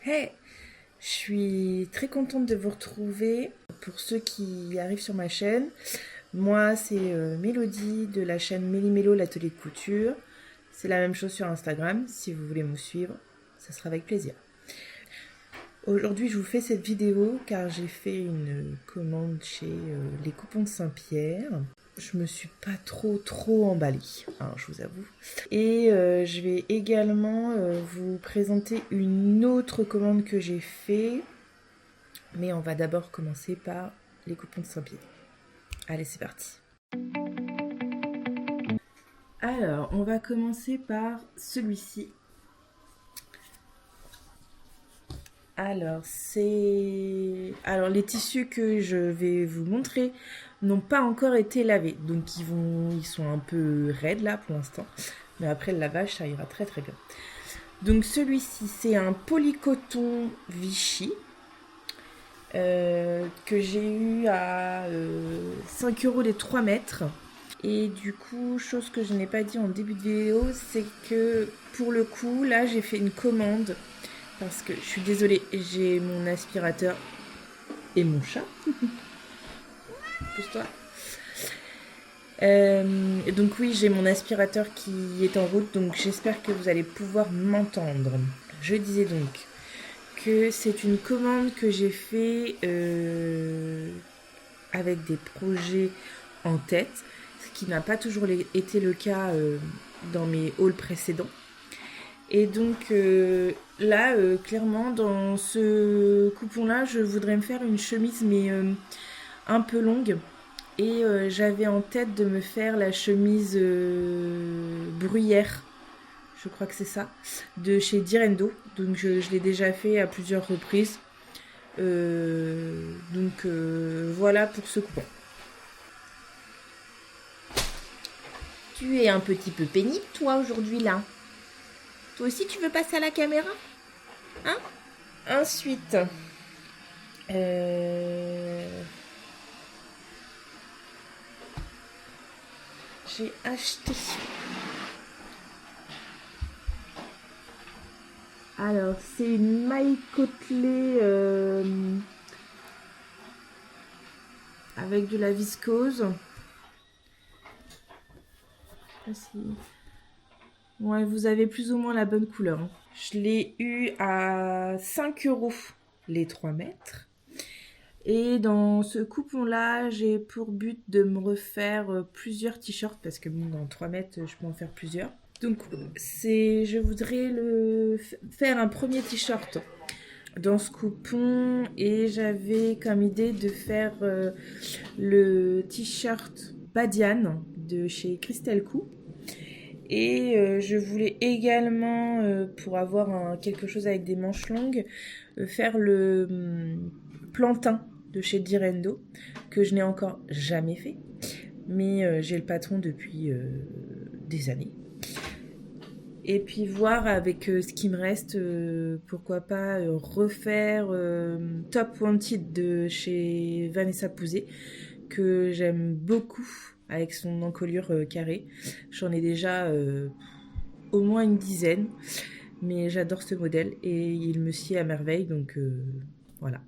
Hey, je suis très contente de vous retrouver. Pour ceux qui arrivent sur ma chaîne, moi c'est Mélodie de la chaîne Méli-Mélo, l'atelier de couture. C'est la même chose sur Instagram, si vous voulez me suivre, ça sera avec plaisir. Aujourd'hui je vous fais cette vidéo car j'ai fait une commande chez les Coupons de Saint-Pierre. Je me suis pas trop emballée, hein, je vous avoue. Et je vais également vous présenter une autre commande que j'ai fait. Mais on va d'abord commencer par les Coupons de Saint-Pierre. Allez, c'est parti. Alors, on va commencer par celui-ci. Alors, les tissus que je vais vous montrer n'ont pas encore été lavés. Donc, ils sont un peu raides là pour l'instant. Mais après le lavage, ça ira très bien. Donc, celui-ci, c'est un polycoton Vichy. Que j'ai eu à 5 € les 3 mètres. Et du coup, chose que je n'ai pas dit en début de vidéo, c'est que pour le coup, là, j'ai fait une commande. Parce que je suis désolée, j'ai mon aspirateur et mon chat. Pousse-toi. Donc oui, j'ai mon aspirateur qui est en route, donc j'espère que vous allez pouvoir m'entendre. Je disais donc que c'est une commande que j'ai fait avec des projets en tête, ce qui n'a pas toujours été le cas dans mes hauls précédents. Et donc là, clairement, dans ce coupon-là, je voudrais me faire une chemise, mais un peu longue. Et j'avais en tête de me faire la chemise bruyère, je crois que c'est ça, de chez Direndo. Donc je l'ai déjà fait à plusieurs reprises. Voilà pour ce coupon. Tu es un petit peu pénible, toi, aujourd'hui, là. Toi aussi, tu veux passer à la caméra? Hein? Ensuite, j'ai acheté. Alors, c'est une maille côtelée avec de la viscose. Ouais, vous avez plus ou moins la bonne couleur. Je l'ai eu à 5 € les 3 mètres. Et dans ce coupon-là, j'ai pour but de me refaire plusieurs t-shirts parce que bon, dans 3 mètres, je peux en faire plusieurs. Donc, je voudrais faire un premier t-shirt dans ce coupon et j'avais comme idée de faire le t-shirt Badiane de chez Christelle Cou. Et je voulais également, pour avoir quelque chose avec des manches longues, faire le plantain de chez Direndo, que je n'ai encore jamais fait. Mais j'ai le patron depuis des années. Et puis voir avec ce qui me reste, pourquoi pas refaire Top Wanted de chez Vanessa Pouzet, que j'aime beaucoup avec son encolure carrée. J'en ai déjà au moins une dizaine, mais j'adore ce modèle et il me sied à merveille, donc voilà.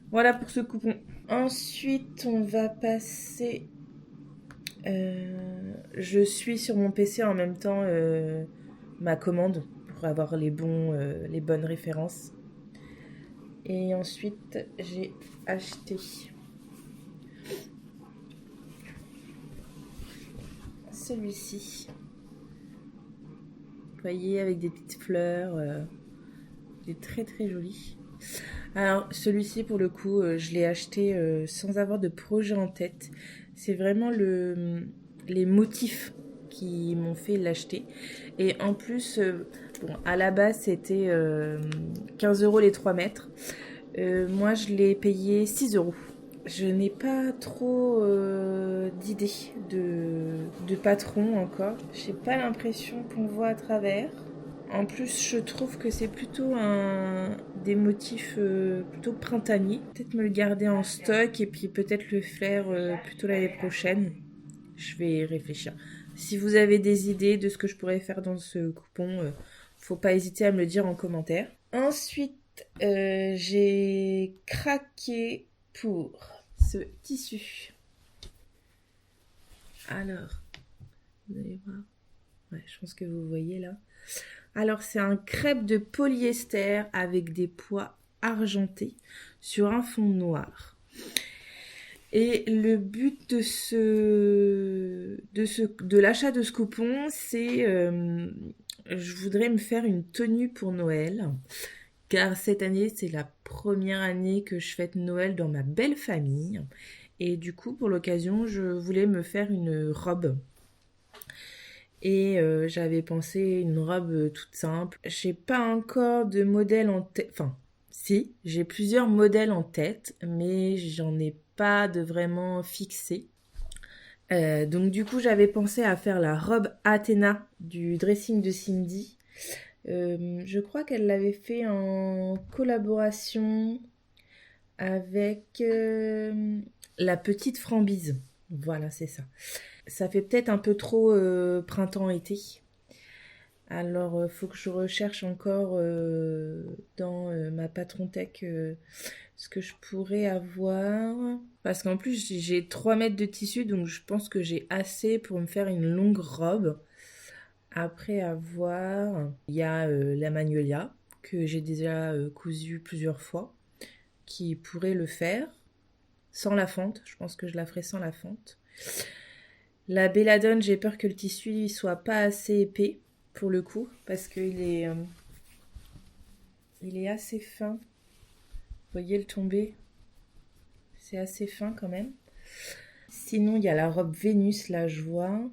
Voilà pour ce coupon. Ensuite, on va passer... je suis sur mon PC en même temps ma commande pour avoir les bonnes références. Et ensuite, j'ai acheté celui-ci. Vous voyez, avec des petites fleurs. Il est très joli. Alors, celui-ci, pour le coup, je l'ai acheté sans avoir de projet en tête. C'est vraiment les motifs qui m'ont fait l'acheter. Et en plus, bon, à la base, c'était 15 € les 3 mètres. Moi, je l'ai payé 6 €. Je n'ai pas trop d'idées de patron encore. J'ai pas l'impression qu'on voit à travers. En plus, je trouve que c'est plutôt des motifs plutôt printaniers. Peut-être me le garder en stock et puis peut-être le faire plutôt l'année prochaine. Je vais y réfléchir. Si vous avez des idées de ce que je pourrais faire dans ce coupon, faut pas hésiter à me le dire en commentaire. Ensuite, j'ai craqué pour ce tissu. Alors, vous allez voir. Ouais, je pense que vous voyez là. Alors, c'est un crêpe de polyester avec des pois argentés sur un fond noir. Et le but de l'achat de ce coupon, c'est je voudrais me faire une tenue pour Noël. Car cette année, c'est la première année que je fête Noël dans ma belle famille. Et du coup, pour l'occasion, je voulais me faire une robe. Et j'avais pensé une robe toute simple. J'ai pas encore de modèle en tête. Enfin, si, j'ai plusieurs modèles en tête, mais j'en ai pas de vraiment fixé. Donc du coup, j'avais pensé à faire la robe Athéna du dressing de Cindy. Je crois qu'elle l'avait fait en collaboration avec la petite Frambise. Voilà, c'est ça. Ça fait peut-être un peu trop printemps-été. Alors, faut que je recherche encore dans ma Patron Tech ce que je pourrais avoir. Parce qu'en plus, j'ai 3 mètres de tissu, donc je pense que j'ai assez pour me faire une longue robe. Après avoir, il y a la Magnolia, que j'ai déjà cousu plusieurs fois, qui pourrait le faire sans la fente. Je pense que je la ferai sans la fente. La Belladone, j'ai peur que le tissu soit pas assez épais pour le coup, parce qu'il est, il est assez fin. Vous voyez le tombé? C'est assez fin quand même. Sinon, il y a la robe Vénus, là, je vois,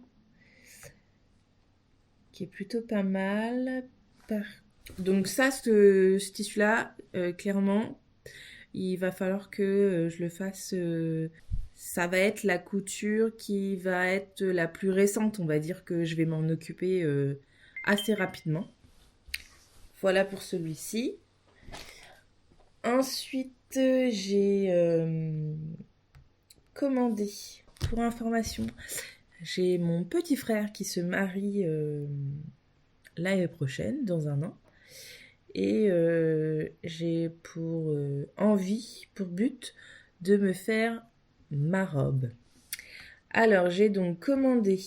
qui est plutôt pas mal. Donc ça, ce tissu-là, clairement, il va falloir que je le fasse. Ça va être la couture qui va être la plus récente. On va dire que je vais m'en occuper assez rapidement. Voilà pour celui-ci. Ensuite, j'ai commandé, pour information, j'ai mon petit frère qui se marie l'année prochaine, dans un an. Et j'ai pour envie, pour but, de me faire ma robe. Alors, j'ai donc commandé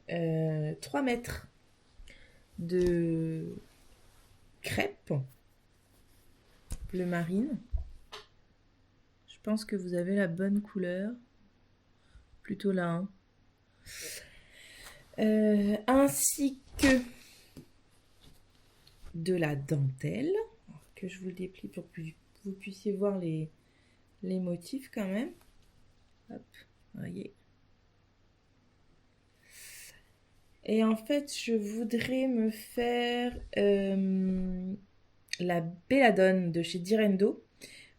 3 mètres de crêpe bleu marine. Je pense que vous avez la bonne couleur. Plutôt là. Ainsi que de la dentelle, que je vous le déplie pour que vous puissiez voir les motifs quand même. Hop, voyez. Et en fait, je voudrais me faire la Belladone de chez Direndo,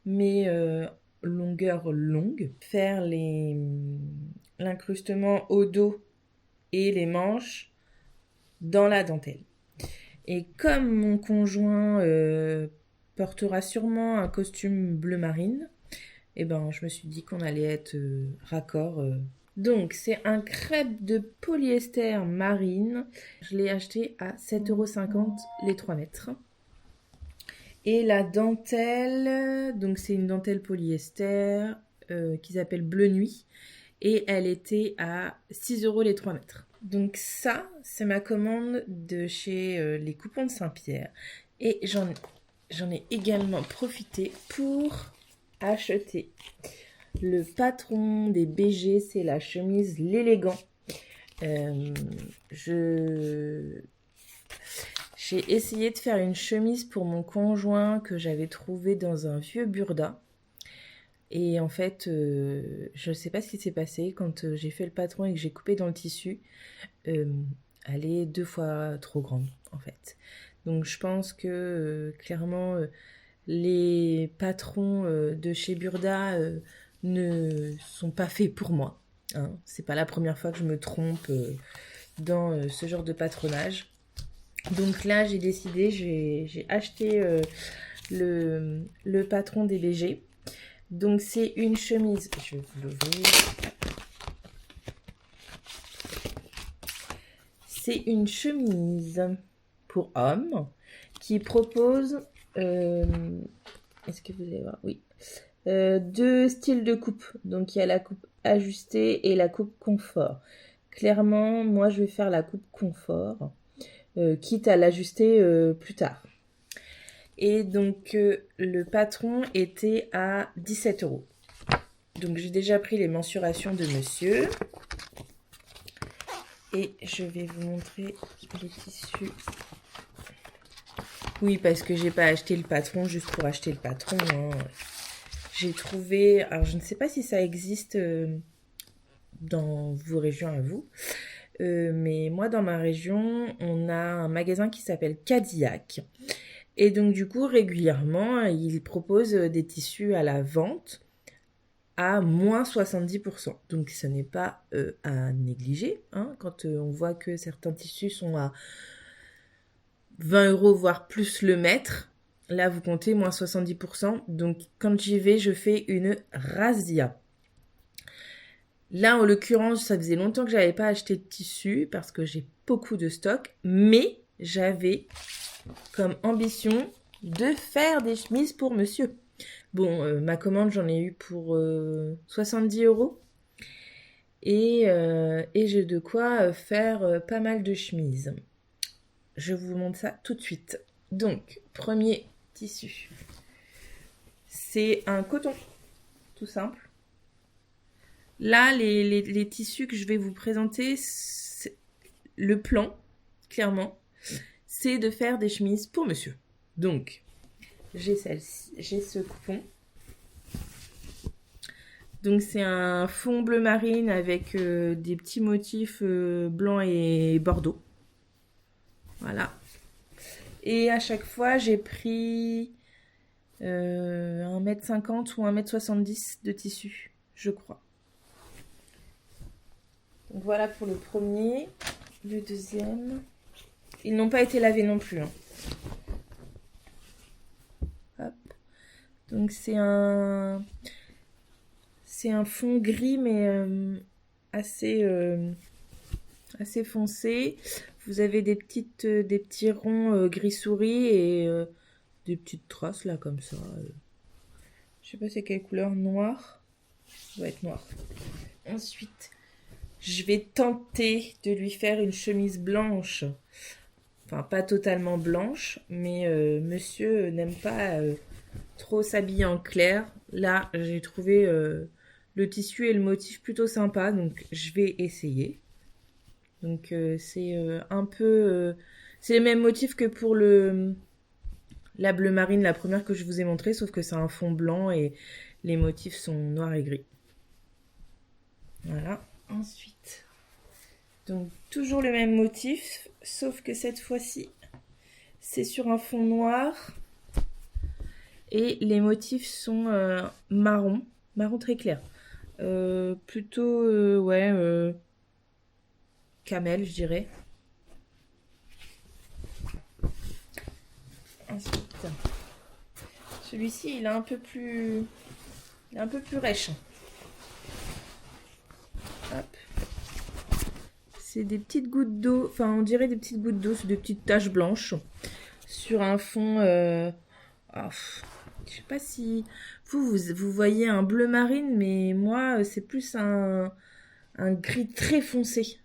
mais longueur longue. Faire l'incrustement au dos et les manches dans la dentelle. Et comme mon conjoint portera sûrement un costume bleu marine, eh ben, je me suis dit qu'on allait être raccord. Donc, c'est un crêpe de polyester marine. Je l'ai acheté à 7,50 € les 3 mètres. Et la dentelle, donc c'est une dentelle polyester qui s'appelle Bleu Nuit. Et elle était à 6 € les 3 mètres. Donc ça, c'est ma commande de chez les Coupons de Saint-Pierre. Et j'en ai également profité pour acheter le patron des BG, c'est la chemise L'Élégant. J'ai essayé de faire une chemise pour mon conjoint que j'avais trouvé dans un vieux burda. Et en fait, je ne sais pas ce qui s'est passé quand j'ai fait le patron et que j'ai coupé dans le tissu. Elle est 2 fois trop grande, en fait. Donc, je pense que clairement, les patrons de chez Burda ne sont pas faits pour moi. Hein. C'est pas la première fois que je me trompe dans ce genre de patronage. Donc là, j'ai décidé, j'ai acheté le patron des BG. Donc c'est une chemise, je vais vous l'ouvrir. C'est une chemise pour hommes qui propose Est-ce que vous allez voir? Oui. 2 styles de coupe. Donc il y a la coupe ajustée et la coupe confort. Clairement, moi je vais faire la coupe confort, quitte à l'ajuster plus tard. Et donc le patron était à 17 €. Donc j'ai déjà pris les mensurations de monsieur. Et je vais vous montrer les tissus. Oui, parce que j'ai pas acheté le patron juste pour acheter le patron. Hein. J'ai trouvé... Alors, je ne sais pas si ça existe dans vos régions à vous. Mais moi, dans ma région, on a un magasin qui s'appelle Cadillac. Et donc, du coup, régulièrement, ils proposent des tissus à la vente à moins 70%. Donc, ce n'est pas à négliger. Hein, quand on voit que certains tissus sont à 20 €, voire plus le mètre. Là, vous comptez moins 70%. Donc, quand j'y vais, je fais une razzia. Là, en l'occurrence, ça faisait longtemps que j'avais pas acheté de tissu parce que j'ai beaucoup de stock. Mais j'avais comme ambition de faire des chemises pour monsieur. Bon, ma commande, j'en ai eu pour 70 €. Et j'ai de quoi faire pas mal de chemises. Je vous montre ça tout de suite. Donc, premier tissu. C'est un coton, tout simple. Là, les tissus que je vais vous présenter, le plan, clairement, c'est de faire des chemises pour monsieur. Donc, j'ai celle-ci, j'ai ce coupon. Donc, c'est un fond bleu marine avec des petits motifs blancs et bordeaux. Voilà. Et à chaque fois, j'ai pris 1,50 m ou 1,70 m de tissu, je crois. Donc voilà pour le premier. Le deuxième. Ils n'ont pas été lavés non plus. Hein. Hop. Donc c'est un fond gris mais assez foncé. Vous avez des petits ronds gris souris et des petites traces là comme ça. Je sais pas c'est quelle couleur, noir. Ça doit être noir. Ensuite, je vais tenter de lui faire une chemise blanche. Enfin, pas totalement blanche, mais monsieur n'aime pas trop s'habiller en clair. Là, j'ai trouvé le tissu et le motif plutôt sympa, donc je vais essayer. Donc c'est un peu... c'est les mêmes motifs que pour la bleu marine, la première que je vous ai montrée, sauf que c'est un fond blanc et les motifs sont noirs et gris. Voilà. Ensuite, donc toujours le même motif, sauf que cette fois-ci, c'est sur un fond noir et les motifs sont marron très clair. Plutôt, ouais, camel, je dirais. Ensuite, celui-ci, il est un peu plus rêche. Hop. C'est des petites gouttes d'eau, enfin on dirait des petites gouttes d'eau, c'est des petites taches blanches sur un fond. Je sais pas si vous voyez un bleu marine, mais moi c'est plus un gris très foncé.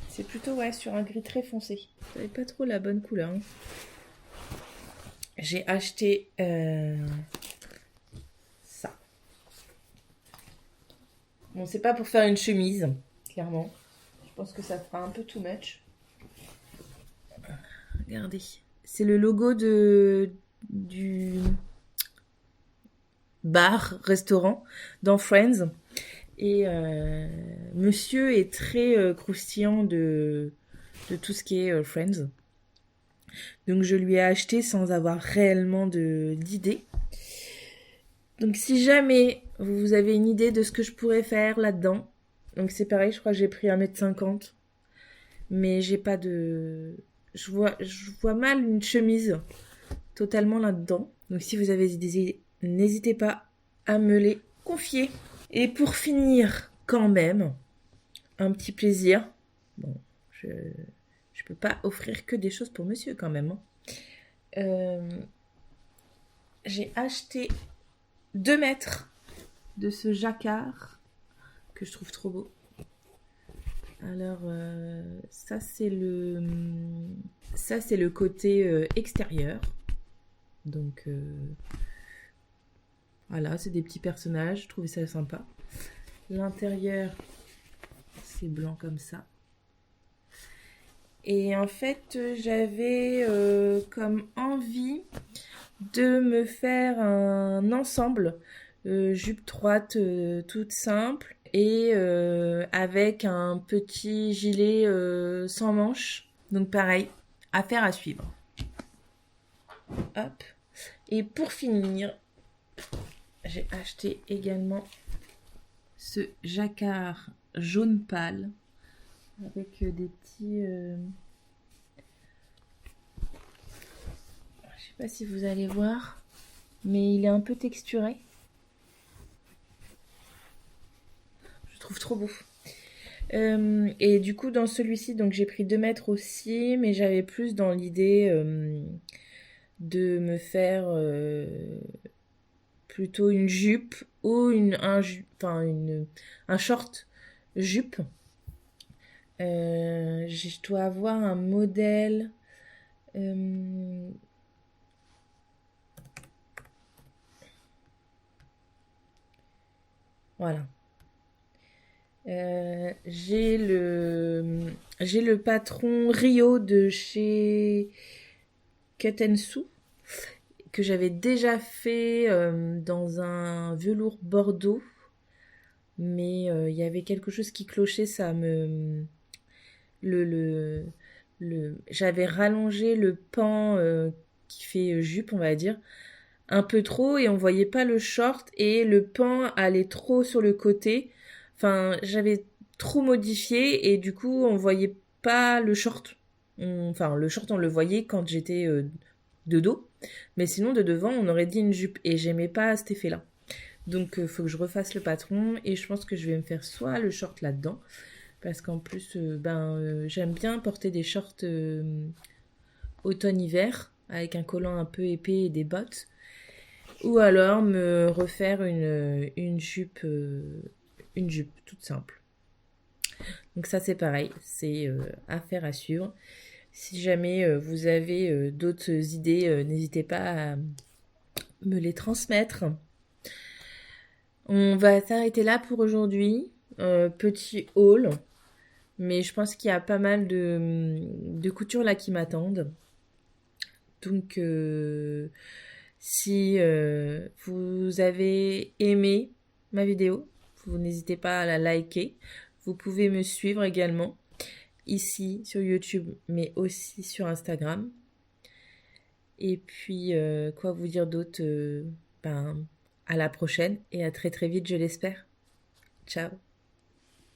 C'est plutôt ouais sur un gris très foncé. Vous n'avez pas trop la bonne couleur. Hein. J'ai acheté ça. Bon, c'est pas pour faire une chemise, clairement. Je pense que ça fera un peu too much. Regardez. C'est le logo du bar-restaurant dans Friends. Et monsieur est très croustillant de tout ce qui est Friends. Donc je lui ai acheté sans avoir réellement d'idée. Donc si jamais vous avez une idée de ce que je pourrais faire là-dedans, donc c'est pareil, je crois que j'ai pris 1,50 m. Mais j'ai pas de... Je vois mal une chemise totalement là-dedans. Donc si vous avez des idées, n'hésitez pas à me les confier. Et pour finir, quand même, un petit plaisir. Bon, je peux pas offrir que des choses pour monsieur quand même. Hein. J'ai acheté 2 mètres de ce jacquard que je trouve trop beau. Alors, ça c'est le côté extérieur. Donc, voilà, c'est des petits personnages. Je trouvais ça sympa. L'intérieur, c'est blanc comme ça. Et en fait, j'avais comme envie de me faire un ensemble jupe droite toute simple et avec un petit gilet sans manches. Donc pareil, affaire à suivre. Hop. Et pour finir, j'ai acheté également ce jacquard jaune pâle avec des petits... je sais pas si vous allez voir, mais il est un peu texturé. Je trouve trop beau. Et du coup, dans celui-ci, donc j'ai pris 2 mètres aussi, mais j'avais plus dans l'idée de me faire plutôt une jupe ou un short jupe. Je dois avoir un modèle. Voilà. J'ai le patron Rio de chez Katensu que j'avais déjà fait dans un velours bordeaux, mais il y avait quelque chose qui clochait, ça me j'avais rallongé le pan qui fait jupe, on va dire, un peu trop, et on voyait pas le short, et le pan allait trop sur le côté. Enfin, j'avais trop modifié, et du coup, on voyait pas le short. Enfin, le short, on le voyait quand j'étais de dos, mais sinon, de devant, on aurait dit une jupe, et j'aimais pas cet effet-là. Donc, faut que je refasse le patron, et je pense que je vais me faire soit le short là-dedans, parce qu'en plus, j'aime bien porter des shorts automne-hiver, avec un collant un peu épais et des bottes. Ou alors me refaire une jupe toute simple. Donc ça c'est pareil, c'est affaire à suivre. Si jamais vous avez d'autres idées, n'hésitez pas à me les transmettre. On va s'arrêter là pour aujourd'hui. Petit haul. Mais je pense qu'il y a pas mal de coutures là qui m'attendent. Donc si vous avez aimé ma vidéo, vous n'hésitez pas à la liker. Vous pouvez me suivre également ici sur YouTube, mais aussi sur Instagram. Et puis, quoi vous dire d'autre, à la prochaine et à très très vite, je l'espère. Ciao.